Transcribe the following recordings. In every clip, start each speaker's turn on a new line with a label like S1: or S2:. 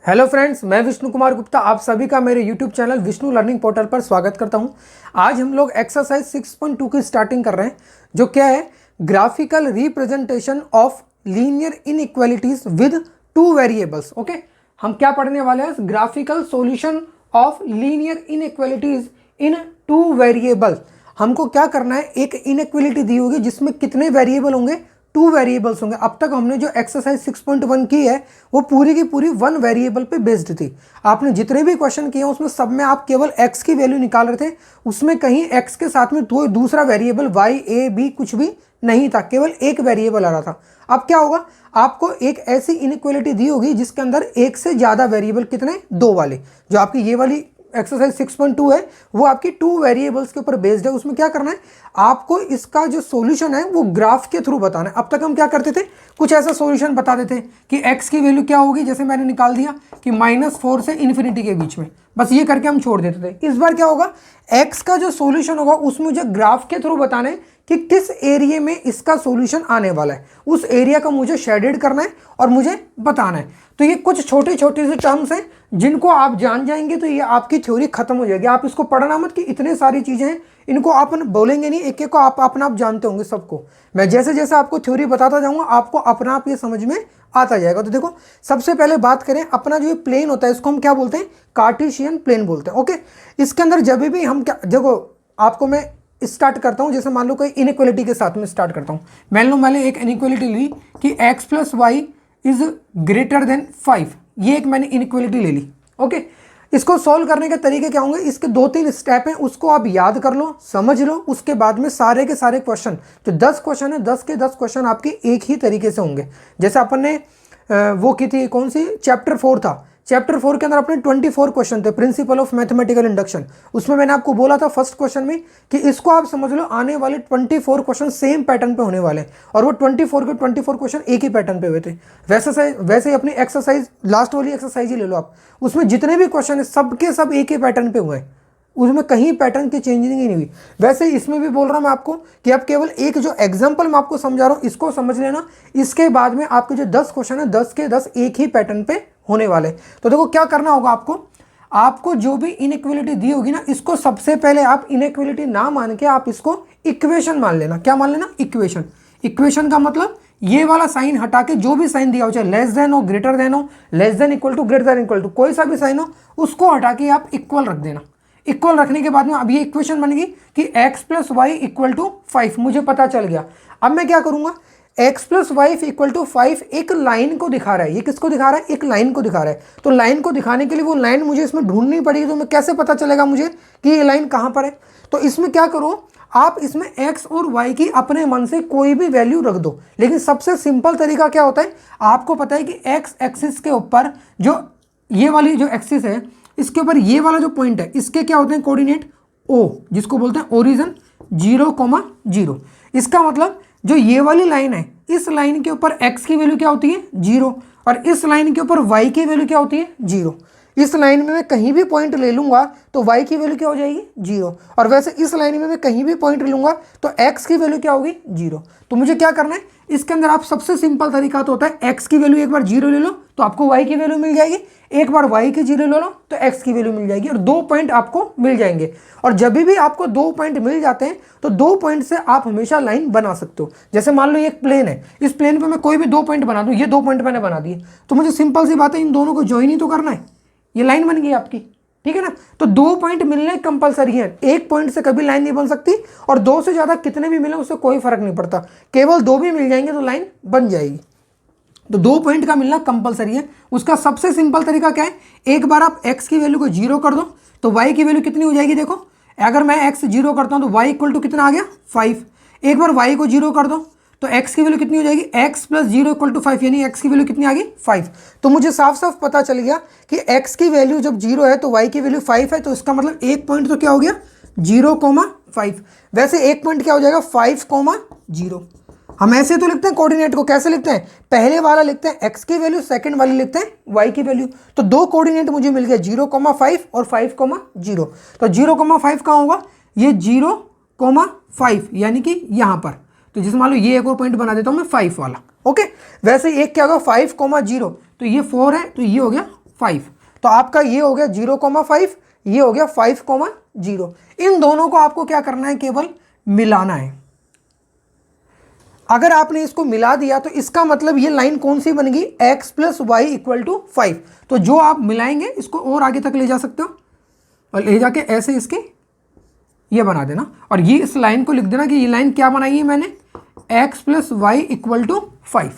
S1: Hello friends, मैं विष्णु कुमार गुप्ता आप सभी का मेरे YouTube channel Vishnu learning portal पर स्वागत करता हूं। आज हम लोग एक्सरसाइज 6.2 की स्टार्टिंग कर रहे हैं, जो क्या है graphical representation of linear inequalities with two variables. Okay, हम क्या पढ़ने वाले हैं? Graphical solution of linear inequalities in two variable. हमको क्या करना है, एक इनइक्वालिटी दी होगी जिसमें कितने वेरिएबल होंगे? टू वेरिएबल्स होंगे। अब तक हमने जो एक्सरसाइज 6.1 की है वो पूरी की पूरी वन वेरिएबल पे बेस्ड थी। आपने जितने भी क्वेश्चन किए उसमें सब में आप केवल x की वैल्यू निकाल रहे थे, उसमें कहीं x के साथ में कोई दूसरा वेरिएबल y a b कुछ भी नहीं था, केवल एक वेरिएबल आ रहा था। अब क्या होगा, आपको एक ऐसी इनइक्वालिटी दी होगी जिसके अंदर एक से ज़्यादा वेरिएबल, कितने? दो वाले। जो आपकी ये वाली एक्सरसाइज 6.2 है वो आपकी टू वेरिएबल्स के ऊपर बेस्ड है। उसमें क्या करना है, आपको इसका जो सॉल्यूशन है वो ग्राफ के थ्रू बताना है। अब तक हम क्या करते थे, कुछ ऐसा सॉल्यूशन बता देते कि x की वैल्यू क्या होगी, जैसे मैंने निकाल दिया कि -4 से इन्फिनिटी के बीच में, बस ये करके हम छोड़ देते थे। इस बार क्या होगा, x का जो सॉल्यूशन होगा उसमें मुझे ग्राफ के थ्रू बताना है कि किस एरिया में इसका सॉल्यूशन आने वाला है। उस एरिया का मुझे शेडेड करना है और मुझे बताना है। तो ये कुछ छोटे छोटे से टर्म्स हैं जिनको आप जान जाएंगे तो ये आपकी थ्योरी खत्म हो जाएगी। आप इसको पढ़ना मत कि इतने सारी चीज़ें हैं, इनको आप बोलेंगे नहीं, एक एक को आप अपना आप जानते होंगे सबको। मैं जैसे जैसे आपको थ्योरी बताता जाऊंगा आपको अपना आप ये समझ में आता जाएगा। तो देखो, सबसे पहले बात करें, अपना जो ये प्लेन होता है इसको हम क्या बोलते हैं? कार्टेशियन प्लेन बोलते हैं। ओके, इसके अंदर जब भी हम क्या, देखो आपको मैं स्टार्ट करता हूं, जैसे मान लो कोई इनइक्वालिटी के साथ में स्टार्ट करता हूं। मान लो मैंने एक इनइक्वालिटी ली कि x + y is greater then 5। ये एक मैंने इनइक्वालिटी ले ली। ओके, इसको सॉल्व करने के तरीके क्या होंगे? इसके 2-3 स्टेप हैं, उसको आप याद कर लो, समझ लो। उसके बाद में सारे के सारे क्वेश्चन, जो 10 क्वेश्चन है, 10 के 10 क्वेश्चन आपके एक ही तरीके से होंगे। जैसे अपन ने वो की थी, कौन सी? चैप्टर 4 था। चैप्टर 4 के अंदर अपने 24 क्वेश्चन थे, प्रिंसिपल ऑफ मैथमेटिकल इंडक्शन। उसमें मैंने आपको बोला था फर्स्ट क्वेश्चन में कि इसको आप समझ लो आने वाले 24 क्वेश्चन सेम पैटर्न पे होने वाले हैं, और वो 24 के 24 क्वेश्चन एक ही पैटर्न पे हुए थे। वैसे ही अपनी एक्सरसाइज, लास्ट वाली एक्सरसाइज ही ले लो आप, उसमें जितने भी क्वेश्चन है सबके सब एक ही पैटर्न पे हुए हैं, उसमें कहीं पैटर्न की चेंजिंग ही नहीं हुई। वैसे इसमें भी बोल रहा हूँ मैं आपको कि आप केवल एक जो एग्जांपल मैं आपको समझा रहा हूँ इसको समझ लेना। इसके बाद में आपके जो 10 क्वेश्चन है 10 के 10 एक ही पैटर्न पे होने वाले। तो देखो क्या करना होगा आपको जो भी इनइक्वालिटी दी होगी ना, इसको सबसे पहले आप इनइक्वालिटी ना मान के आप इसको इक्वेशन मान लेना। क्या मान लेना? इक्वेशन। इक्वेशन का मतलब ये वाला साइन हटा के जो भी साइन दिया हो, चाहे लेस देन हो, ग्रेटर देन हो, less than equal to, greater than equal to, कोई सा भी साइन हो उसको हटा के आप इक्वल रख देना। इक्वल रखने के बाद में अब ये इक्वेशन बन गई कि x + y = 5। मुझे पता चल गया। अब मैं क्या करूंगा, x + y = 5 एक लाइन को दिखा रहा है। ये किसको दिखा रहा है? एक लाइन को दिखा रहा है। तो लाइन को दिखाने के लिए वो लाइन मुझे इसमें ढूंढनी पड़ेगी। तो मैं कैसे पता चलेगा मुझे कि ये लाइन कहाँ पर है? तो इसमें क्या करो, आप इसमें x और y की अपने मन से कोई भी वैल्यू रख दो। लेकिन सबसे सिंपल तरीका क्या होता है, आपको पता है कि x एक्सिस के ऊपर जो ये वाली जो एक्सिस है, इसके ऊपर ये वाला जो पॉइंट है, इसके क्या होते हैं कोऑर्डिनेट? O, जिसको बोलते हैं ओरिजिन 0,0। इसका मतलब जो ये वाली लाइन है, इस लाइन के ऊपर x की वैल्यू क्या होती है? 0, और इस लाइन के ऊपर y की वैल्यू क्या होती है? 0। इस लाइन में मैं कहीं भी पॉइंट ले लूंगा तो y की वैल्यू क्या हो जाएगी? 0। और वैसे इस लाइन में मैं कहीं भी पॉइंट ले लूंगा तो x की वैल्यू क्या होगी? 0। तो मुझे क्या करना है, इसके अंदर आप सबसे सिंपल तरीका तो होता है x की वैल्यू एक बार 0 ले लो तो आपको y की वैल्यू मिल जाएगी, एक बार y की 0 ले लो तो x की वैल्यू मिल जाएगी, और 2 पॉइंट आपको मिल जाएंगे। और जब भी आपको 2 पॉइंट मिल जाते हैं तो 2 पॉइंट से आप हमेशा लाइन बना सकते हो। जैसे मान लो ये एक प्लेन है, इस प्लेन पे मैं कोई भी 2 पॉइंट बना दूं, ये 2 पॉइंट मैंने बना दिए, तो मुझे सिंपल सी बात है इन दोनों को ज्वाइन ही तो करना है, ये लाइन बन गई आपकी। ठीक है ना? तो 2 पॉइंट मिलने कंपलसरी है, एक पॉइंट से कभी लाइन नहीं बन सकती, और 2 से ज्यादा कितने भी मिले उससे कोई फर्क नहीं पड़ता, केवल 2 भी मिल जाएंगे तो लाइन बन जाएगी। तो 2 पॉइंट का मिलना कंपलसरी है। उसका सबसे सिंपल तरीका क्या है, एक बार आप x की वैल्यू को 0 कर दो तो y की वैल्यू कितनी हो जाएगी? देखो, अगर मैं x 0 करता हूं तो y = कितना आ गया? 5। एक बार y को 0 कर दो तो x की वैल्यू कितनी हो जाएगी? x + 0 = 5, यानी x की वैल्यू कितनी आ गई? 5। तो मुझे साफ साफ पता चल गया कि x की वैल्यू जब 0 है तो y की वैल्यू 5 है, तो इसका मतलब एक पॉइंट तो क्या हो गया? 0,5। वैसे एक पॉइंट क्या हो जाएगा? 5,0। हम ऐसे तो लिखते हैं कोऑर्डिनेट को, कैसे लिखते हैं? पहले वाला लिखते हैं x की वैल्यू, सेकंड वाली लिखते हैं y की वैल्यू। तो 2 कोऑर्डिनेट मुझे मिल गए, 0,5 और 5,0। तो 0,5 कहाँ होगा? ये 0,5 यानी कि यहाँ पर। तो जैसे मान लो ये एक और पॉइंट बना देता हूँ मैं 5 वाला। ओके, वैसे एक क्या होगा? 5,0, तो ये 4 है तो ये हो गया 5। तो आपका ये हो गया 0,5, ये हो गया 5,0। इन दोनों को आपको क्या करना है, केवल मिलाना है। अगर आपने इसको मिला दिया तो इसका मतलब ये लाइन कौन सी बनेगी, x plus Y equal to 5। तो जो आप मिलाएंगे इसको और आगे तक ले जा सकते हो और ले जाके ऐसे इसके ये बना देना, और ये इस लाइन को लिख देना कि ये लाइन क्या बनाई है मैंने, x plus Y equal to 5।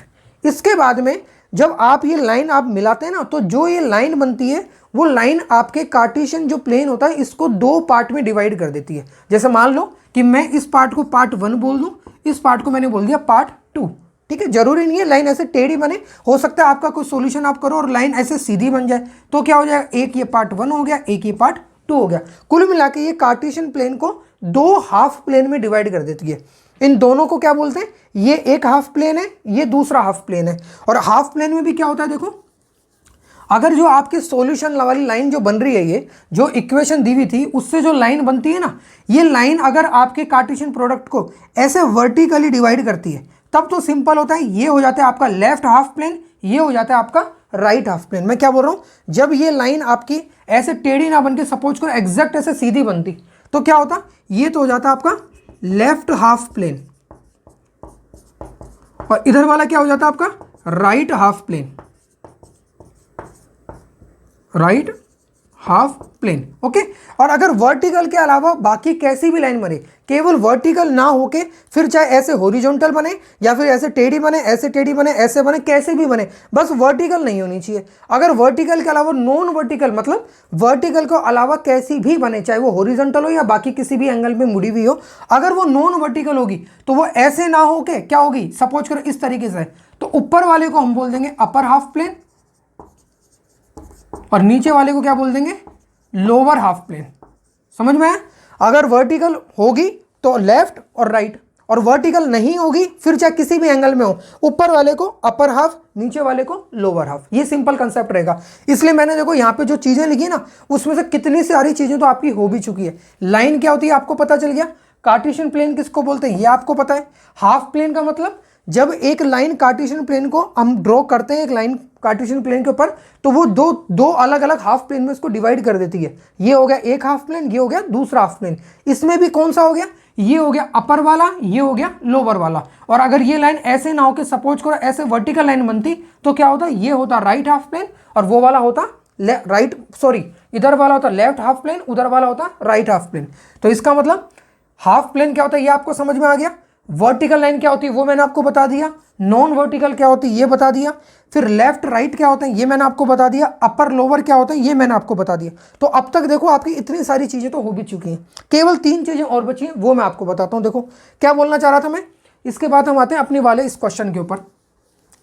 S1: इसके बाद में जब आप ये लाइन आप मिलाते हैं ना, तो जो ये लाइन बनती है वो लाइन आपके कार्टेशियन जो प्लेन होता है इसको दो पार्ट में डिवाइड कर देती है। जैसे मान लो कि मैं इस पार्ट को पार्ट 1 बोल दूं, इस पार्ट को मैंने बोल दिया पार्ट 2। ठीक है, जरूरी नहीं है लाइन ऐसे टेढ़ी बने, हो सकता है आपका कोई सॉल्यूशन आप करो और लाइन ऐसे सीधी बन जाए, तो क्या हो जाएगा, एक ये पार्ट 1 हो गया, एक ये पार्ट 2 हो गया। कुल मिला के ये कार्टेशियन प्लेन को दो हाफ प्लेन में डिवाइड कर देती है। इन दोनों को क्या बोलते हैं, ये एक हाफ प्लेन है, ये दूसरा हाफ प्लेन है। और हाफ प्लेन में भी क्या होता है, देखो अगर जो आपके सॉल्यूशन वाली लाइन जो बन रही है, ये जो इक्वेशन दी हुई थी उससे जो लाइन बनती है ना, ये लाइन अगर आपके कार्टेशियन प्रोडक्ट को ऐसे वर्टिकली डिवाइड करती है तब तो सिंपल होता है, ये हो जाता है आपका लेफ्ट हाफ प्लेन, ये हो जाता है आपका राइट हाफ प्लेन। मैं क्या बोल रहा हूँ, जब ये लाइन आपकी ऐसे टेढ़ी ना बन के सपोज करो एग्जैक्ट ऐसे सीधी बनती तो क्या होता, ये तो हो जाता आपका लेफ्ट हाफ प्लेन, और इधर वाला क्या हो जाता आपका right half plane, right half plane. Okay, और अगर वर्टिकल के अलावा बाकी कैसी भी लाइन बने, केवल वर्टिकल ना होके फिर चाहे ऐसे हॉरिजॉन्टल बने या फिर ऐसे टेढ़ी बने, ऐसे टेढ़ी बने, ऐसे बने, कैसे भी बने, बस वर्टिकल नहीं होनी चाहिए। अगर वर्टिकल के अलावा नॉन वर्टिकल, मतलब वर्टिकल को अलावा कैसी भी बने, चाहे वो हॉरिजॉन्टल हो या बाकी किसी भी एंगल में मुड़ी हुई हो, अगर वो नॉन वर्टिकल होगी तो वो ऐसे ना होके क्या होगी, सपोज करो इस तरीके से, तो ऊपर वाले को हम बोल देंगे अपर हाफ प्लेन और नीचे वाले को क्या बोल देंगे, लोअर हाफ प्लेन। समझ में आया? अगर वर्टिकल होगी तो लेफ्ट और राइट, और वर्टिकल नहीं होगी फिर चाहे किसी भी एंगल में हो, ऊपर वाले को अपर हाफ, नीचे वाले को लोअर हाफ। ये सिंपल कंसेप्ट रहेगा। इसलिए मैंने देखो यहाँ पे जो चीजें लिखी ना, उसमें से कितनी सारी चीजें तो आपकी हो भी चुकी है। लाइन क्या होती है आपको पता चल गया, कार्टेशियन प्लेन किसको बोलते हैं ये आपको पता है। हाफ प्लेन का मतलब जब एक लाइन कार्टेशियन प्लेन को हम ड्रॉ करते हैं, एक लाइन कार्टेशियन प्लेन के ऊपर, तो वो दो अलग अलग हाफ प्लेन में इसको डिवाइड कर देती है। ये हो गया एक हाफ प्लेन, ये हो गया दूसरा हाफ प्लेन। इसमें भी कौन सा हो गया, ये हो गया अपर वाला, ये हो गया लोअर वाला। और अगर ये लाइन ऐसे ना हो के सपोज करो ऐसे वर्टिकल लाइन बनती तो क्या होता, ये होता राइट हाफ प्लेन और वो वाला होता इधर वाला होता लेफ्ट हाफ प्लेन, उधर वाला होता राइट हाफ प्लेन। तो इसका मतलब हाफ प्लेन क्या होता है ये आपको समझ में आ गया। वर्टिकल लाइन क्या होती है वो मैंने आपको बता दिया, नॉन वर्टिकल क्या होती है ये बता दिया, फिर लेफ्ट राइट क्या होता है ये मैंने आपको बता दिया, अपर लोअर क्या होता है ये मैंने आपको बता दिया। तो अब तक देखो आपकी इतनी सारी चीजें तो हो भी चुकी हैं, केवल 3 चीजें और बची हैं, वो मैं आपको बताता हूं। देखो क्या बोलना चाह रहा था मैं। इसके बाद हम आते हैं अपने वाले इस क्वेश्चन के ऊपर।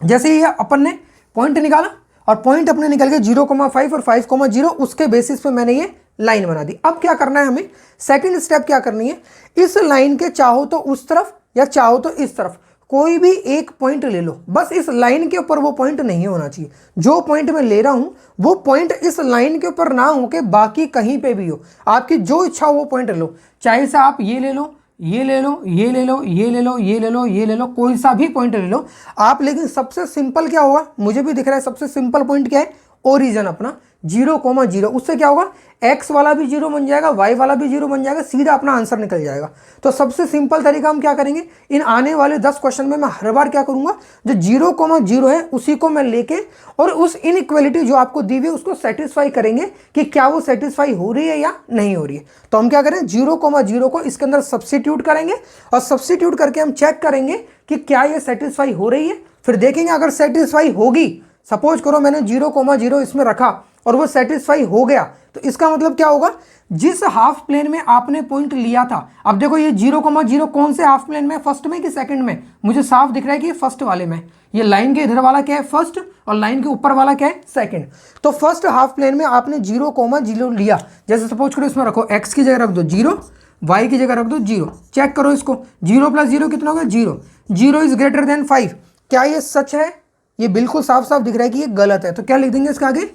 S1: जैसे ये अपन ने पॉइंट निकाला और पॉइंट अपने निकल गए 0,5 और 5,0, उसके बेसिस पे मैंने ये लाइन बना दी। अब क्या करना है हमें, सेकंड स्टेप क्या करनी है, इस लाइन के चाहो तो उस तरफ या चाहो तो इस तरफ कोई भी एक पॉइंट ले लो, बस इस लाइन के ऊपर वो पॉइंट नहीं होना चाहिए। जो पॉइंट मैं ले रहा हूं वो पॉइंट इस लाइन के ऊपर ना हो के बाकी कहीं पे भी हो, आपकी जो इच्छा हो वो पॉइंट ले लो। चाहे से आप ये ले लो, ये ले लो, ये ले लो, ये ले लो, ये ले लो, ये ले लो, कोई सा भी पॉइंट ले लो आप। लेकिन सबसे सिंपल क्या होगा, मुझे भी दिख रहा है सबसे सिंपल पॉइंट क्या है, ओरिजिन अपना 0,0। उससे क्या होगा, x वाला भी 0 बन जाएगा, y वाला भी 0 बन जाएगा, सीधा अपना आंसर निकल जाएगा। तो सबसे सिंपल तरीका हम क्या करेंगे, इन आने वाले 10 क्वेश्चन में मैं हर बार क्या करूंगा, जो 0,0 है उसी को मैं लेके और उस इनइक्वालिटी जो आपको दी हुई है उसको सेटिस्फाई करेंगे कि क्या वो सेटिस्फाई हो रही है या नहीं हो रही है। तो हम क्या करें, 0,0 को इसके अंदर सब्स्टिट्यूट करेंगे और सब्स्टिट्यूट करके हम चेक करेंगे कि क्या ये सेटिस्फाई हो रही है। फिर देखेंगे अगर सेटिस्फाई होगी, सपोज करो मैंने 0,0 इसमें रखा और वो सेटिस्फाई हो गया, तो इसका मतलब क्या होगा, जिस हाफ प्लेन में आपने पॉइंट लिया था, अब देखो ये 0,0 कौन से हाफ प्लेन में, फर्स्ट में कि सेकंड में, मुझे साफ दिख रहा है कि ये फर्स्ट वाले में। ये लाइन के इधर वाला क्या है, फर्स्ट, और लाइन के ऊपर वाला क्या है, सेकंड। तो फर्स्ट हाफ प्लेन में आपने 0,0 लिया। जैसे सपोज करो इसमें रखो x की जगह रख दो 0, y की जगह रख दो 0। चेक करो इसको, 0 + 0 कितना होगा, 0। 0 इज ग्रेटर देन 5। क्या ये सच है, ये बिल्कुल साफ साफ दिख रहा है कि ये गलत है। तो क्या लिख देंगे इसका आगे,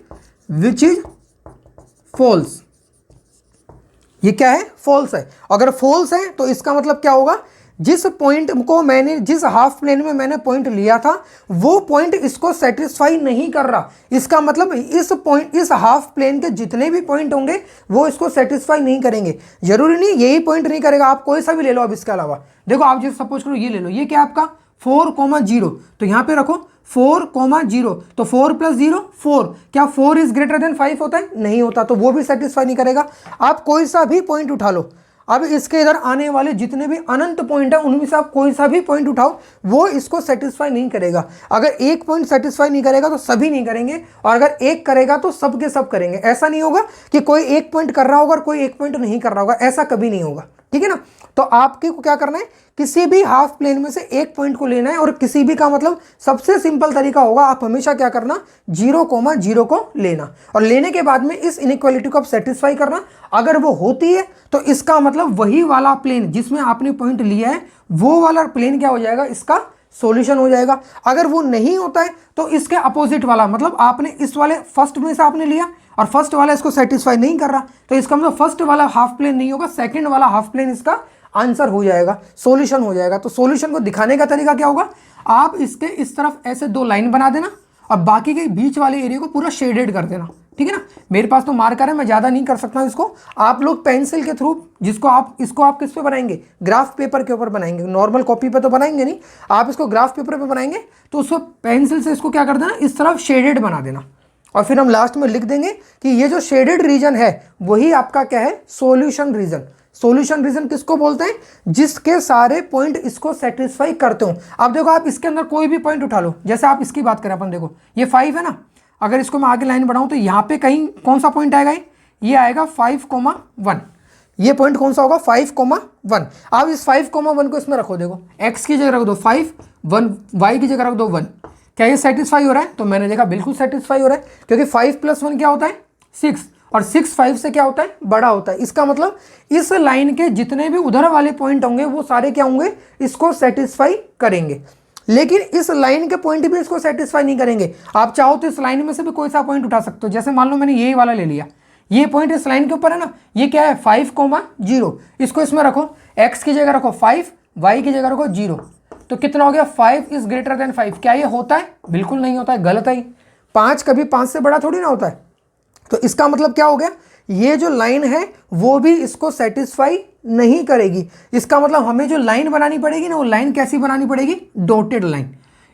S1: विच इज फॉल्स। ये क्या है, फॉल्स है। अगर फॉल्स है तो इसका मतलब क्या होगा, जिस पॉइंट को मैंने, जिस हाफ प्लेन में मैंने पॉइंट लिया था वो पॉइंट इसको सेटिस्फाई नहीं कर रहा। इसका मतलब इस पॉइंट, इस हाफ प्लेन के जितने भी पॉइंट होंगे वो इसको सेटिस्फाई नहीं करेंगे। जरूरी नहीं यही पॉइंट नहीं करेगा, आप कोई सा भी ले लो। अब इसके अलावा देखो, आप जैसे सपोज करो ये ले लो, ये क्या आपका 4,0, तो यहां पे रखो 4,0, तो 4 + 0 4। क्या 4 इज ग्रेटर देन 5 होता है? नहीं होता, तो वो भी सेटिस्फाई नहीं करेगा। आप कोई सा भी पॉइंट उठा लो, अब इसके इधर आने वाले जितने भी अनंत पॉइंट है उनमें से आप कोई सा भी पॉइंट उठाओ, वो इसको सेटिस्फाई नहीं करेगा। अगर एक पॉइंट सेटिस्फाई नहीं करेगा तो सभी नहीं करेंगे, और अगर एक करेगा तो सब के सब करेंगे। ऐसा नहीं होगा कि कोई एक पॉइंट कर रहा होगा और कोई एक पॉइंट नहीं कर रहा होगा, ऐसा कभी नहीं होगा। ठीक है ना? तो आपके को क्या करना है, किसी भी हाफ प्लेन में से एक पॉइंट को लेना है, और किसी भी का मतलब सबसे सिंपल तरीका होगा, आप हमेशा क्या करना, 0,0 को लेना, और लेने के बाद में इस इनइक्वालिटी को आप सेटिस्फाई करना। अगर वो होती है तो इसका मतलब वही वाला प्लेन जिसमें आपने पॉइंट लिया है वो वाला प्लेन क्या हो जाएगा, इसका सॉल्यूशन हो जाएगा। अगर वो नहीं होता है तो इसके अपोजिट वाला, मतलब आपने इस वाले फर्स्ट में से आपने लिया और फर्स्ट वाला इसको सेटिस्फाई नहीं कर रहा, तो इसका मतलब फर्स्ट वाला हाफ प्लेन नहीं होगा, सेकंड वाला हाफ प्लेन इसका आंसर हो जाएगा, सॉल्यूशन हो जाएगा। तो सॉल्यूशन को दिखाने का तरीका क्या होगा, आप इसके इस तरफ ऐसे 2 लाइन बना देना और बाकी के बीच वाले एरिया को पूरा शेडेड कर देना। ठीक है ना? मेरे पास तो मार्कर है, मैं ज़्यादा नहीं कर सकता इसको। आप लोग पेंसिल के थ्रू, जिसको आप इसको आप किस पे बनाएंगे, ग्राफ पेपर के ऊपर बनाएंगे, नॉर्मल कॉपी पे तो बनाएंगे नहीं, आप इसको ग्राफ पेपर पे बनाएंगे। तो उसको पेंसिल से इसको क्या कर देना, इस तरफ शेडेड बना देना, और फिर हम लास्ट में लिख देंगे कि ये जो शेडेड रीजन है वही आपका क्या है, सॉल्यूशन रीजन। सॉल्यूशन रीजन किसको बोलते हैं, जिसके सारे पॉइंट इसको सेटिस्फाई करते हो। अब देखो, आप इसके अंदर कोई भी पॉइंट उठा लो, जैसे आप इसकी बात करें, अपन देखो ये 5 है ना, अगर इसको मैं आगे लाइन बढ़ाऊं तो यहाँ पे कहीं कौन सा पॉइंट आएगा, ये आएगा 5,1। ये पॉइंट कौन सा होगा, 5,1। अब इस 5,1 को इसमें रखो, देखो x की जगह रख दो 5, 1 y की जगह रख दो 1। क्या ये सेटिस्फाई हो रहा है? तो मैंने देखा बिल्कुल सेटिस्फाई हो रहा है, क्योंकि 5 + 1 क्या होता है, 6, और 6 5 से क्या होता है, बड़ा होता है। इसका मतलब इस लाइन के जितने भी उधर वाले पॉइंट होंगे वो सारे क्या होंगे, इसको सेटिस्फाई करेंगे। लेकिन इस लाइन के पॉइंट भी इसको सेटिस्फाई नहीं करेंगे। आप चाहो तो इस लाइन में से भी कोई सा पॉइंट उठा सकते हो, जैसे मान लो मैंने यही वाला ले लिया, ये पॉइंट इस लाइन के ऊपर है ना, ये क्या है 5,0, इसको इसमें रखो, x की जगह रखो 5, y की जगह रखो 0, तो कितना हो गया, 5 इज ग्रेटर देन 5। क्या ये होता है? बिल्कुल नहीं होता है, गलत है। 5 कभी 5 से बड़ा थोड़ी ना होता है। तो इसका मतलब क्या हो गया, ये जो लाइन है वो भी इसको सेटिस्फाई नहीं करेगी। इसका मतलब हमें जो लाइन बनानी पड़ेगी ना, वो लाइन कैसी बनानी पड़ेगी, डॉटेड लाइन।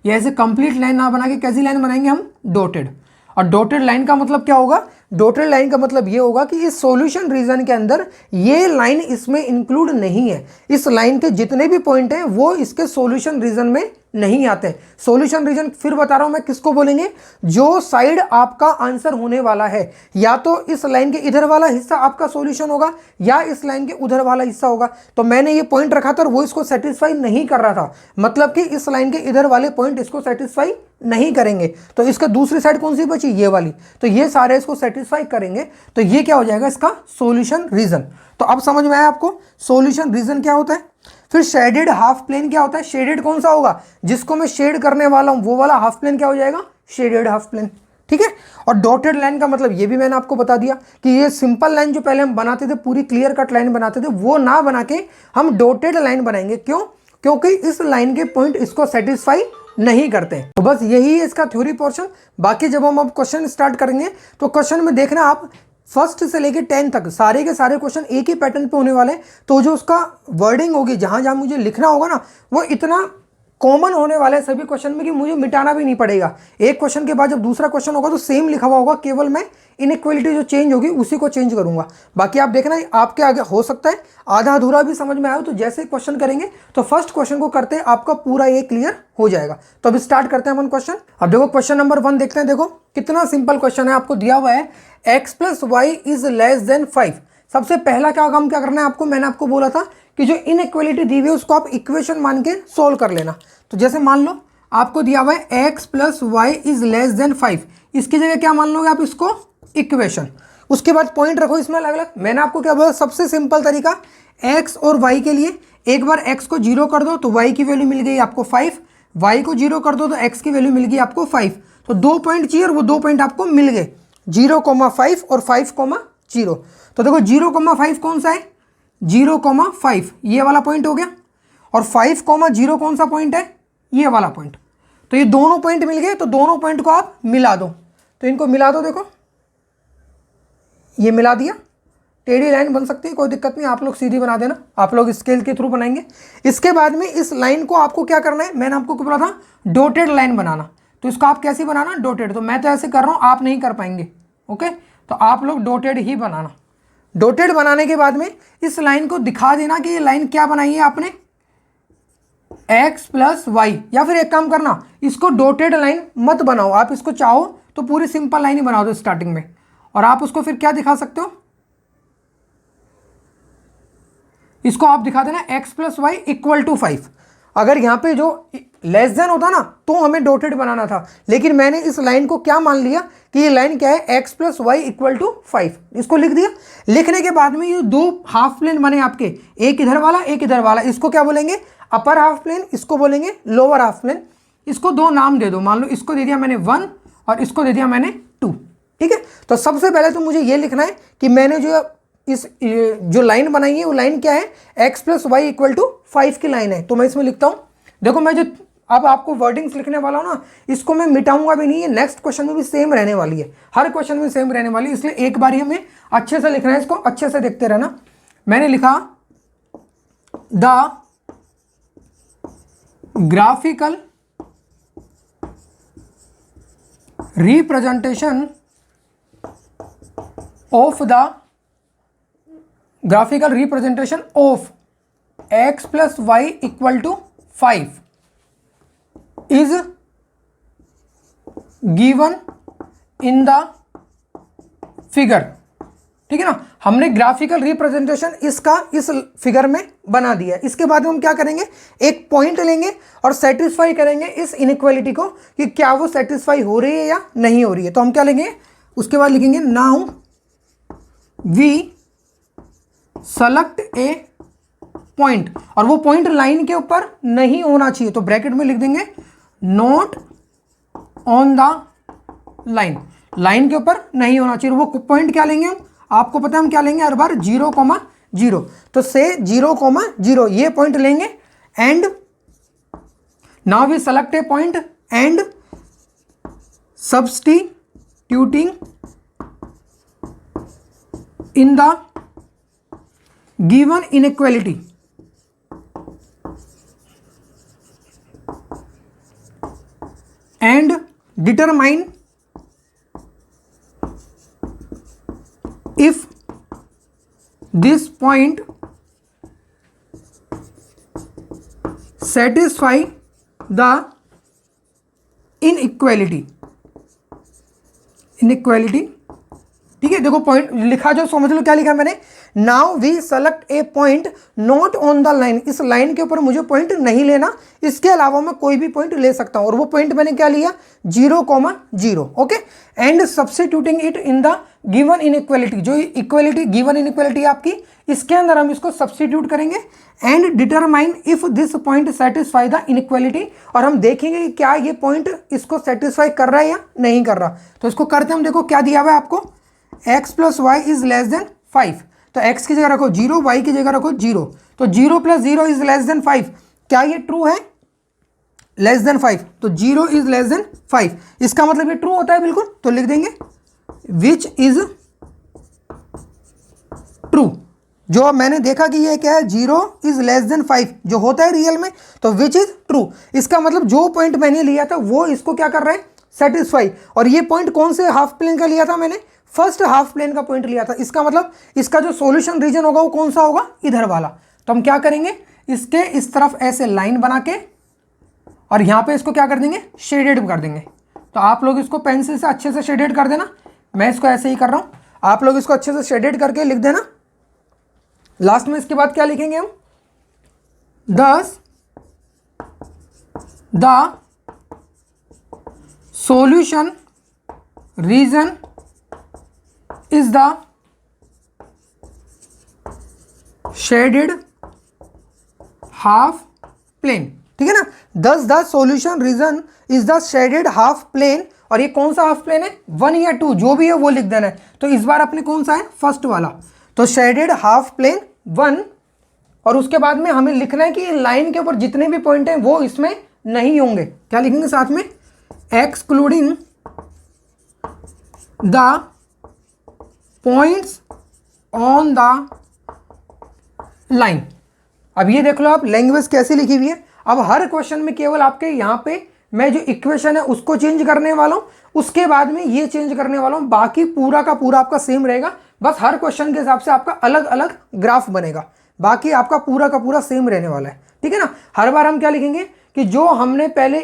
S1: ये ऐसे कंप्लीट लाइन ना बना के कैसी लाइन बनाएंगे हम, डॉटेड। और डॉटेड लाइन का मतलब क्या होगा, डॉटेड लाइन का मतलब ये होगा कि इस सॉल्यूशन रीजन के अंदर ये लाइन इसमें इंक्लूड नहीं है। इस लाइन के जितने भी पॉइंट हैं वो इसके सॉल्यूशन रीजन में नहीं आते। सॉल्यूशन रीजन फिर बता रहा हूं मैं किसको बोलेंगे, जो साइड आपका आंसर होने वाला है, या तो इस लाइन के इधर वाला हिस्सा आपका सॉल्यूशन होगा या इस लाइन के उधर वाला हिस्सा होगा। तो मैंने ये पॉइंट रखा था और वो इसको सेटिस्फाई नहीं कर रहा था, मतलब कि इस लाइन के इधर वाले पॉइंट इसको सेटिस्फाई नहीं करेंगे। तो इसका दूसरी साइड कौन सी बची, ये वाली, तो ये सारे इसको सेटिस्फाई करेंगे। तो ये क्या हो जाएगा, इसका सॉल्यूशन रीजन। तो अब समझ में आया आपको सॉल्यूशन रीजन क्या होता है। फिर शेडेड हाफ प्लेन क्या होता है, शेडेड कौन सा होगा, जिसको मैं शेड करने वाला हूं वो वाला हाफ प्लेन क्या हो जाएगा, शेडेड हाफ प्लेन। ठीक है? और डॉटेड लाइन का मतलब ये भी मैंने आपको बता दिया कि ये सिंपल लाइन जो पहले हम बनाते थे, पूरी क्लियर कट लाइन बनाते थे, वो ना बना के हम डॉटेड लाइन बनाएंगे। क्यों? क्योंकि इस लाइन के पॉइंट इसको सेटिस्फाई नहीं करते। तो बस यही है इसका थ्योरी पोर्शन। बाकी जब हम अब क्वेश्चन स्टार्ट करेंगे तो क्वेश्चन में देखना आप फर्स्ट से लेके 10 तक सारे के सारे क्वेश्चन एक ही पैटर्न पे होने वाले। तो जो उसका वर्डिंग होगी, जहां जहां मुझे लिखना होगा ना, वो इतना कॉमन होने वाला है सभी क्वेश्चन में कि मुझे मिटाना भी नहीं पड़ेगा। एक क्वेश्चन के बाद जब दूसरा क्वेश्चन होगा तो सेम लिखा हुआ होगा, केवल मैं इनइक्वालिटी जो चेंज होगी उसी को चेंज करूंगा। बाकी आप देखना आपके आगे हो सकता है आधा अधूरा भी समझ में आए, तो जैसे क्वेश्चन करेंगे तो फर्स्ट क्वेश्चन को करते आपका पूरा ये क्लियर हो जाएगा। तो अभी स्टार्ट करते हैं अपन क्वेश्चन। अब देखो क्वेश्चन नंबर 1 देखते हैं। देखो कितना सिंपल क्वेश्चन है, आपको दिया हुआ है x + y is less than 5। सबसे पहला काम क्या करना है आपको, मैंने आपको बोला था कि जो इनइक्वालिटी दी हुई है उसको आप इक्वेशन मान के सोल्व कर लेना। तो जैसे मान लो आपको दिया हुआ है x + y is less than 5, इसकी जगह क्या मान लोगे आप, इसको इक्वेशन। उसके बाद पॉइंट रखो इसमें अलग अलग। मैंने आपको क्या बोला, सबसे सिंपल तरीका x और y के लिए, एक बार x को 0 कर दो तो y की वैल्यू मिल गई आपको 5, y को 0 कर दो तो x की वैल्यू मिल गई आपको 5। तो 2 पॉइंट चाहिए और वो 2 पॉइंट आपको मिल गए, 0,5 और 5,0। तो देखो 0,5 कौन सा है, 0,5 ये वाला पॉइंट हो गया। और 5,0 कौन सा पॉइंट है, ये वाला पॉइंट। तो ये दोनों पॉइंट मिल गए, तो दोनों पॉइंट को आप मिला दो। तो इनको मिला दो, देखो ये मिला दिया, टेढ़ी लाइन बन सकती है, कोई दिक्कत नहीं, आप लोग सीधी बना देना, आप लोग स्केल के थ्रू बनाएंगे। इसके बाद में इस लाइन को आपको क्या करना है, मैंने आपको क्या बोला था, डॉटेड लाइन बनाना। तो इसको आप कैसे बनाना, डॉटेड। तो मैं तो ऐसे कर रहा हूँ, आप नहीं कर पाएंगे, ओके। तो आप लोग डॉटेड ही बनाना। डॉटेड बनाने के बाद में इस लाइन को दिखा देना कि ये लाइन क्या बनाई है आपने, x प्लस वाई। या फिर एक काम करना, इसको डॉटेड लाइन मत बनाओ, आप इसको चाहो तो पूरी सिंपल लाइन ही बनाओ दो स्टार्टिंग में, और आप उसको फिर क्या दिखा सकते हो, इसको आप दिखा देना x plus Y equal to 5। अगर यहाँ पे जो लेस देन होता ना तो हमें डॉटेड बनाना था, लेकिन मैंने इस लाइन को क्या मान लिया कि ये लाइन क्या है, x plus Y equal to 5। इसको लिख दिया। लिखने के बाद में ये दो हाफ प्लेन बने आपके, एक इधर वाला एक इधर वाला, इसको क्या बोलेंगे, अपर हाफ प्लेन, इसको बोलेंगे लोअर हाफ प्लेन। इसको दो नाम दे दो, मान लो इसको दे दिया मैंने 1 और इसको दे दिया मैंने 2, ठीक है। तो सबसे पहले तो मुझे ये लिखना है कि मैंने जो लाइन बनाई है वो लाइन क्या है, x plus Y equal to 5 की लाइन है। तो मैं इसमें लिखता हूँ, देखो मैं जो अब आपको वर्डिंग्स लिखने वाला हूँ ना, इसको मैं मिटाऊंगा भी नहीं, है नेक्स्ट क्वेश्चन में भी सेम रहने वाली है, हर क्वेश्चन में सेम रहने वाली है, इसलिए एक बार ही हमें अच्छे से लिखना है, इसको अच्छे से देखते रहना। मैंने लिखा the graphical representation of x plus Y equal to 5 is given in the figure, ठीक है ना। हमने ग्राफिकल रिप्रेजेंटेशन इसका इस फिगर में बना दिया। इसके बाद हम क्या करेंगे, एक पॉइंट लेंगे और सेटिस्फाई करेंगे इस इनइक्वालिटी को कि क्या वो सेटिस्फाई हो रही है या नहीं हो रही है। तो हम क्या लेंगे, उसके बाद लिखेंगे now we select a point, और वो पॉइंट लाइन के ऊपर नहीं होना चाहिए, तो ब्रैकेट में लिख देंगे not on the line, line के ऊपर नहीं होना चाहिए। वो पॉइंट क्या लेंगे हम, आपको पता है हम क्या लेंगे हर बार, 0,0। तो से 0,0 ये पॉइंट लेंगे, and now we select a point and substituting in the given inequality and determine if this point satisfy the inequality, ठीक है। देखो पॉइंट लिखा जो समझ लो क्या लिखा मैंने, now we select a point not on the line, इस लाइन के ऊपर मुझे पॉइंट नहीं लेना, इसके अलावा मैं कोई भी पॉइंट ले सकता हूं, और वो पॉइंट मैंने क्या लिया, 0,0, okay. And substituting it in the given inequality, जो इक्वालिटी गिवन इनइक्वालिटी आपकी, इसके अंदर हम इसको सब्स्टिट्यूट करेंगे, and determine if this point satisfy the inequality, और हम देखेंगे कि क्या ये पॉइंट इसको सेटिस्फाई कर रहा है या नहीं कर रहा। तो इसको करते हम, देखो क्या दिया हुआ है आपको, x plus y is less than 5, तो x की जगह रखो 0, y की जगह रखो 0, तो 0 प्लस 0 इज लेस देन 5, क्या ये ट्रू है, लेस देन 5, तो 0 इज लेस देन 5, इसका मतलब ये ट्रू होता है बिल्कुल। तो लिख देंगे विच इज ट्रू, जो मैंने देखा कि ये क्या है, 0 इज लेस देन 5 जो होता है रियल में, तो विच इज ट्रू, इसका मतलब जो पॉइंट मैंने लिया था वो इसको क्या कर रहा है, सेटिस्फाई। और ये पॉइंट कौन से हाफ प्लेन का लिया था मैंने, फर्स्ट हाफ प्लेन का पॉइंट लिया था, इसका मतलब इसका जो सॉल्यूशन रीजन होगा वो कौन सा होगा, इधर वाला। तो हम क्या करेंगे, इसके इस तरफ ऐसे लाइन बना के और यहाँ पे इसको क्या कर देंगे, शेडेड कर देंगे। तो आप लोग इसको पेंसिल से अच्छे से शेडेड कर देना, मैं इसको ऐसे ही कर रहा हूँ, आप लोग इसको अच्छे से शेडेड करके लिख देना। लास्ट में इसके बाद क्या लिखेंगे हम, thus the solution region is the shaded half plane, ठीक है ना। thus the solution region is the shaded half plane, और ये कौन सा हाफ प्लेन है, 1 या 2 जो भी है वो लिख देना है। तो इस बार अपने कौन सा है, फर्स्ट वाला, तो shaded half plane 1 और उसके बाद में हमें लिखना है कि लाइन के ऊपर जितने भी पॉइंट हैं वो इसमें नहीं होंगे। क्या लिखेंगे साथ में? Excluding the points on the line. अब ये देख लो आप लैंग्वेज कैसे लिखी हुई है। अब हर क्वेश्चन में केवल आपके यहाँ पे मैं जो इक्वेशन है उसको चेंज करने वाला हूँ, उसके बाद में ये चेंज करने वाला हूँ, बाकी पूरा का पूरा आपका सेम रहेगा। बस हर क्वेश्चन के हिसाब से आपका अलग अलग ग्राफ बनेगा, बाकी आपका पूरा का पूरा सेम रहने वाला है। ठीक है ना। हर बार हम क्या लिखेंगे कि जो हमने पहले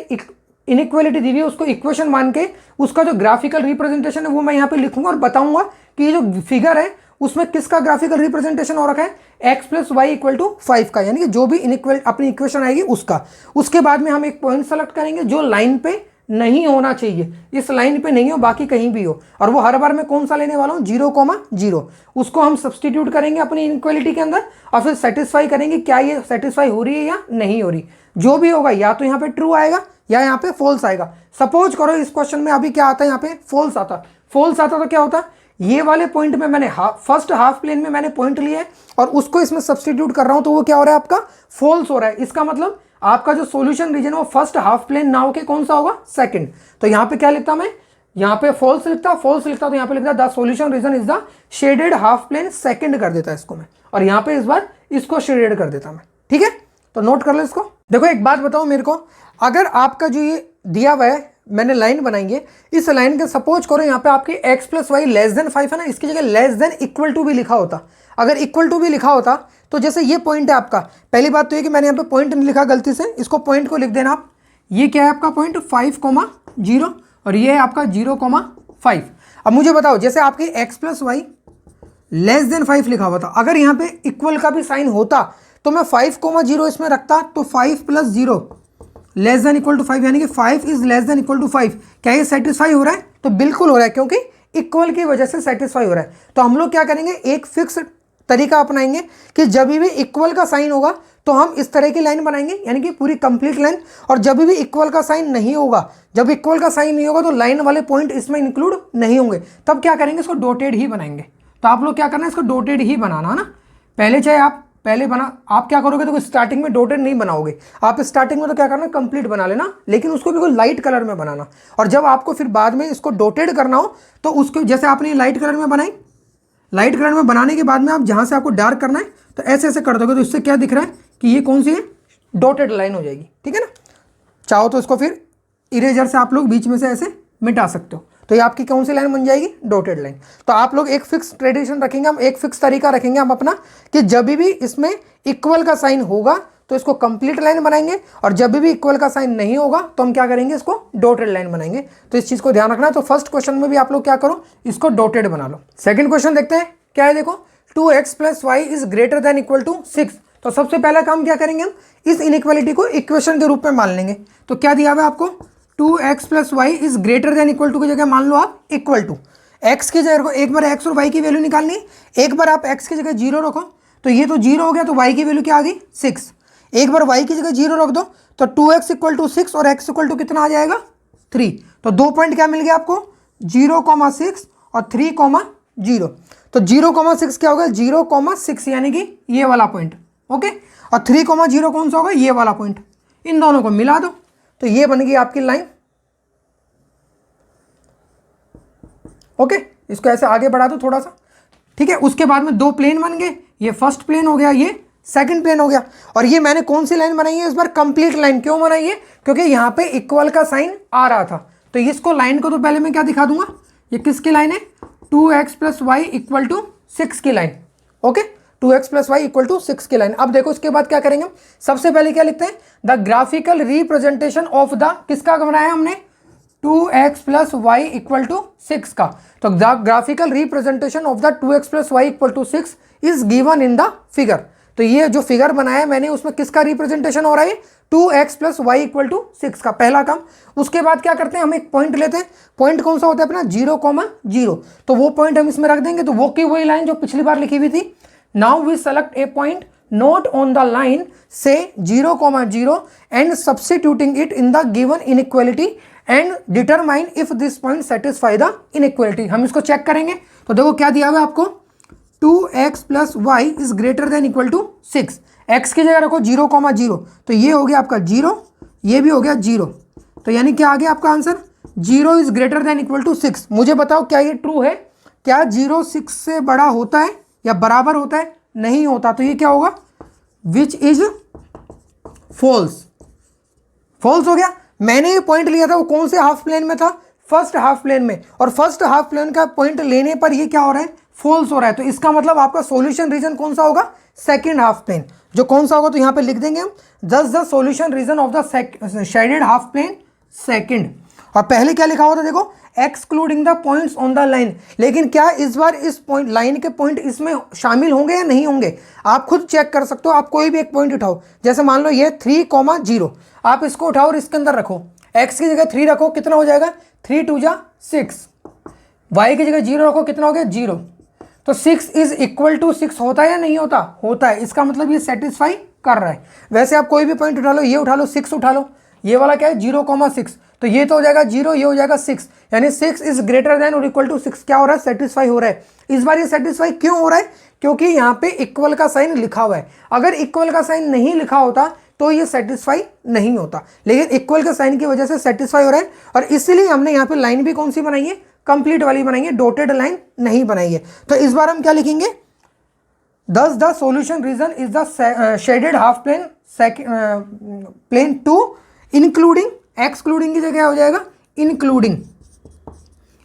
S1: इनइक्वालिटी दी हुई है उसको इक्वेशन मान के उसका जो ग्राफिकल रिप्रेजेंटेशन है वो मैं यहाँ पे लिखूंगा और बताऊंगा कि ये जो फिगर है उसमें किसका ग्राफिकल रिप्रेजेंटेशन हो रखा है, x plus Y equal to 5 का, यानी कि जो भी अपनी इक्वेशन आएगी उसका। उसके बाद में हम एक पॉइंट सेलेक्ट करेंगे जो लाइन पे नहीं होना चाहिए, इस लाइन पे नहीं हो, बाकी कहीं भी हो। और वो हर बार मैं कौन सा लेने वाला हूँ, 0,0। उसको हम सब्सटीट्यूट करेंगे अपनी इनइक्वालिटी के अंदर और फिर सेटिस्फाई करेंगे क्या ये सेटिस्फाई हो रही है या नहीं हो रही। जो भी होगा या तो यहाँ पे ट्रू आएगा या यहाँ पे फॉल्स आएगा। सपोज करो इस क्वेश्चन में अभी क्या आता है, यहाँ पे फॉल्स आता। फॉल्स आता तो क्या होता, ये वाले पॉइंट में मैंने फर्स्ट हाफ प्लेन में मैंने पॉइंट लिया है और उसको इसमें सब्सटीट्यूट कर रहा हूं, तो वो क्या हो रहा है आपका फॉल्स हो रहा है। इसका मतलब आपका जो सॉल्यूशन रीजन है वो फर्स्ट हाफ प्लेन ना होके कौन सा होगा, सेकंड। तो यहाँ पे क्या लिखता मैं, यहाँ पे फॉल्स लिखता तो यहाँ पे लिखता the solution region is the shaded half plane second कर देता है इसको मैं, और यहाँ पे इस बार इसको शेडेड कर देता मैं। ठीक है, तो नोट कर लो इसको। देखो एक बात बताओ मेरे को, अगर आपका जो ये दिया हुआ है मैंने लाइन बनाई है, इस लाइन के सपोज करो यहाँ पे आपकी x plus y less than 5 है ना, इसकी जगह लेस देन इक्वल टू भी लिखा होता। अगर इक्वल टू भी लिखा होता तो जैसे ये पॉइंट है आपका, पहली बात तो ये कि मैंने यहाँ पे पॉइंट नहीं लिखा गलती से, इसको पॉइंट को लिख देना आप। ये क्या है आपका पॉइंट 5,0 और ये है आपका 0,5। अब मुझे बताओ जैसे आपकी x plus y less than 5 लिखा हुआ था, अगर यहाँ पे इक्वल का भी साइन होता तो मैं 5,0 इसमें रखता, तो 5 plus 0 less than equal to 5, यानी कि 5 is less than equal to 5। क्या ये सेटिस्फाई हो रहा है? तो बिल्कुल हो रहा है, क्योंकि इक्वल की वजह से सेटिस्फाई हो रहा है। तो हम लोग क्या करेंगे, एक फिक्स तरीका अपनाएंगे कि जब भी इक्वल का साइन होगा तो हम इस तरह की लाइन बनाएंगे, यानी कि पूरी कंप्लीट लाइन। और जब भी इक्वल का साइन नहीं होगा, जब इक्वल का साइन नहीं होगा तो लाइन वाले पॉइंट इसमें इंक्लूड नहीं होंगे, तब क्या करेंगे, इसको डॉटेड ही बनाएंगे। तो आप लोग क्या करना है, इसको डॉटेड ही बनाना है ना। पहले चाहे आप पहले बना, आप क्या करोगे तो स्टार्टिंग में डॉटेड नहीं बनाओगे, आप स्टार्टिंग में तो क्या करना, कंप्लीट बना लेना, लेकिन उसको बिल्कुल लाइट कलर में बनाना। और जब आपको फिर बाद में इसको डॉटेड करना हो तो उसको जैसे आपने लाइट कलर में बनाई, लाइट कलर में बनाने के बाद में आप जहाँ से आपको डार्क करना है तो ऐसे ऐसे कर दोगे, तो इससे क्या दिख रहा है कि ये कौन सी है, डॉटेड लाइन हो जाएगी। ठीक है ना। चाहो तो इसको फिर इरेजर से आप लोग बीच में से ऐसे मिटा सकते हो, तो ये आपकी कौन सी लाइन बन जाएगी, डॉटेड लाइन। तो आप लोग एक फिक्स ट्रेडिशन रखेंगे, हम एक फिक्स तरीका रखेंगे हम अपना कि जब भी इसमें इक्वल का साइन होगा तो इसको कंप्लीट लाइन बनाएंगे, और जब भी इक्वल का साइन नहीं होगा तो हम क्या करेंगे, इसको डॉटेड लाइन बनाएंगे। तो इस चीज़ को ध्यान रखना है। तो फर्स्ट क्वेश्चन में भी आप लोग क्या करो, इसको डॉटेड बना लो। सेकंड क्वेश्चन देखते हैं क्या है। देखो 2x plus y is greater than equal to 6। तो सबसे पहला काम क्या करेंगे, हम इस इनइक्वालिटी को इक्वेशन के रूप में मान लेंगे। तो क्या दिया हुआ है आपको, 2x plus y is greater than equal to की जगह मान लो आप इक्वल टू। x की जगह एक बार x और y की वैल्यू निकालनी है, एक बार आप x की जगह 0 रखो तो ये तो 0 हो गया, तो y की वैल्यू क्या आ गई, 6। एक बार y की जगह 0 रख दो तो 2x इक्वल टू 6 और x इक्वल टू कितना आ जाएगा, 3। तो 2 पॉइंट क्या मिल गया आपको, 0,6 और 3,0। तो 0,6 क्या होगा, 0,6 यानी कि ये वाला पॉइंट, ओके। और 3,0 कौन सा होगा, ये वाला पॉइंट। इन दोनों को मिला दो तो ये बन गई आपकी लाइन, ओके। इसको ऐसे आगे बढ़ा दो थोड़ा सा, ठीक है। उसके बाद में दो प्लेन बन गए, ये फर्स्ट प्लेन हो गया, ये सेकंड प्लेन हो गया। और ये मैंने कौन सी लाइन बनाई है इस बार, कंप्लीट लाइन। क्यों बनाई है, क्योंकि यहाँ पे इक्वल का साइन आ रहा था। तो इसको लाइन को तो पहले मैं क्या दिखा दूंगा, ये किसकी लाइन है, 2x plus Y equal to 6 की line, okay. 2x plus Y equal to 6 की लाइन। अब देखो इसके बाद क्या करेंगे, सबसे पहले क्या लिखते हैं, the graphical representation of the, किसका बनाया हमने, 2x plus Y equal to 6 का। तो the graphical representation of the 2x plus Y equal to 6 is given in the figure. तो ये जो फिगर बनाया मैंने उसमें किसका रिप्रेजेंटेशन हो रहा है, 2x plus Y equal to 6 का, पहला काम। उसके बाद क्या करते हैं, हम एक पॉइंट लेते हैं। पॉइंट कौन सा होता है अपना, 0,0। तो वो पॉइंट हम इसमें रख देंगे, तो वो की वही लाइन जो पिछली बार लिखी हुई थी। Now we select a point not on the line से 0,0 and substituting it in the given inequality and determine if this point satisfy the inequality. हम इसको चेक करेंगे। तो देखो क्या दिया हुआ है आपको, 2x plus y is greater than equal to 6 x की जगह रखो 0,0, तो ये हो गया आपका 0, ये भी हो गया 0, तो यानी क्या आ गया आपका answer 0 is greater than equal to 6। मुझे बताओ क्या ये ट्रू है, क्या 0 6 से बड़ा होता है या बराबर होता है, नहीं होता, तो ये क्या होगा विच इज फॉल्स। फॉल्स हो गया। मैंने ये पॉइंट लिया था वो कौन से हाफ प्लेन में था, फर्स्ट हाफ प्लेन में, और फर्स्ट हाफ प्लेन का पॉइंट लेने पर ये क्या हो रहा है फॉल्स हो रहा है, तो इसका मतलब आपका सॉल्यूशन रीजन कौन सा होगा, सेकंड हाफ प्लेन। जो कौन सा होगा तो यहां पे लिख देंगे हम just the solution region of the shaded half plane second. और पहले क्या लिखा हुआ था देखो excluding the points on the line, लेकिन क्या इस बार इस पॉइंट लाइन के पॉइंट इसमें शामिल होंगे या नहीं होंगे, आप खुद चेक कर सकते हो। आप कोई भी एक पॉइंट उठाओ, जैसे मान लो ये 3,0, आप इसको उठाओ और इसके अंदर रखो, x की जगह 3 रखो, कितना हो जाएगा 3 2 जा 6, y की जगह 0 रखो, कितना हो गया 0, तो 6 इज इक्वल टू 6 होता है या नहीं होता, होता है। इसका मतलब ये सेटिस्फाई कर रहा है। वैसे आप कोई भी पॉइंट उठा लो, ये उठा लो 6 उठा लो, ये वाला क्या है 0,6, तो ये तो हो जाएगा 0, ये हो जाएगा 6, यानी 6 इज ग्रेटर देन और इक्वल टू 6 क्या हो रहा है सेटिस्फाई हो रहा है। इस बार ये सेटिस्फाई क्यों हो रहा है, क्योंकि यहाँ पे इक्वल का साइन लिखा हुआ है। अगर इक्वल का साइन नहीं लिखा होता तो ये सेटिस्फाई नहीं होता, लेकिन इक्वल के साइन की वजह से सेटिस्फाई हो रहा है, और इसीलिए हमने यहाँ पे लाइन भी कौन सी बनाई है, कंप्लीट वाली बनाई है, डॉटेड लाइन नहीं बनाई है। तो इस बार हम क्या लिखेंगे, thus the solution region is the shaded half plane plane 2 including, excluding की जगह हो जाएगा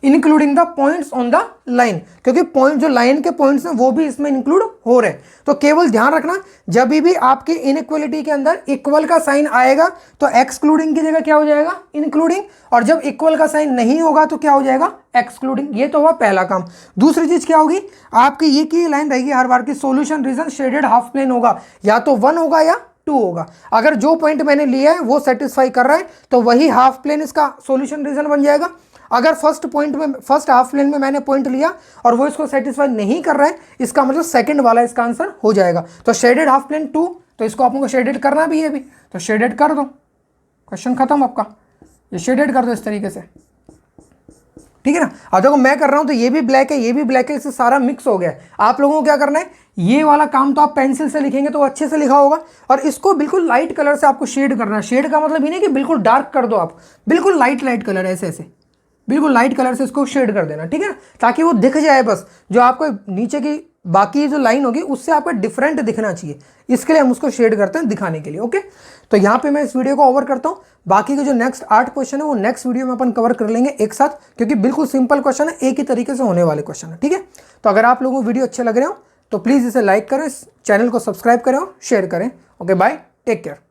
S1: including the points on the line, क्योंकि पॉइंट जो लाइन के पॉइंट्स हैं वो भी इसमें इंक्लूड हो रहे हैं। तो केवल ध्यान रखना जब भी आपकी इनइक्वलिटी के अंदर इक्वल का साइन आएगा तो एक्सक्लूडिंग की जगह क्या हो जाएगा इंक्लूडिंग, और जब इक्वल का साइन नहीं होगा तो क्या हो जाएगा एक्सक्लूडिंग। ये तो हुआ पहला काम। दूसरी चीज क्या होगी, आपकी ये की लाइन रहेगी हर बार की solution region shaded half plane होगा, या तो 1 होगा या 2 होगा। अगर जो पॉइंट मैंने लिया है वो सेटिस्फाई कर रहा है तो वही हाफ प्लेन इसका सोल्यूशन रीजन बन जाएगा। अगर फर्स्ट हाफ प्लेन में मैंने पॉइंट लिया और वो इसको सेटिस्फाई नहीं कर रहा है, इसका मतलब सेकंड वाला इसका आंसर हो जाएगा। तो शेडेड हाफ प्लेन 2, तो इसको आपको शेडेड करना भी है भी, तो शेडेड कर दो, क्वेश्चन खत्म आपका। ये शेडेड कर दो इस तरीके से, ठीक है ना। अब देखो मैं कर रहा हूं तो ये भी ब्लैक है, ये भी ब्लैक है, इससे सारा मिक्स हो गया है। आप लोगों को क्या करना है, ये वाला काम तो आप पेंसिल से लिखेंगे तो अच्छे से लिखा होगा, और इसको बिल्कुल लाइट कलर से आपको शेड करना है। शेड का मतलब ये नहीं कि बिल्कुल डार्क कर दो आप, बिल्कुल लाइट कलर ऐसे ऐसे बिल्कुल लाइट कलर से इसको शेड कर देना, ठीक है ना, ताकि वो दिख जाए। बस जो आपको नीचे की बाकी जो लाइन होगी उससे आपको डिफरेंट दिखना चाहिए, इसके लिए हम उसको शेड करते हैं दिखाने के लिए। ओके, तो यहाँ पे मैं इस वीडियो को ओवर करता हूँ। बाकी के जो नेक्स्ट 8 क्वेश्चन है वो नेक्स्ट वीडियो में अपन कवर कर लेंगे एक साथ, क्योंकि बिल्कुल सिंपल क्वेश्चन है, एक ही तरीके से होने वाले क्वेश्चन है, ठीक है। तो अगर आप लोगों को वीडियो अच्छे लग रहे हो तो प्लीज़ इसे लाइक करें, चैनल को सब्सक्राइब करें और शेयर करें। Okay bye, take care.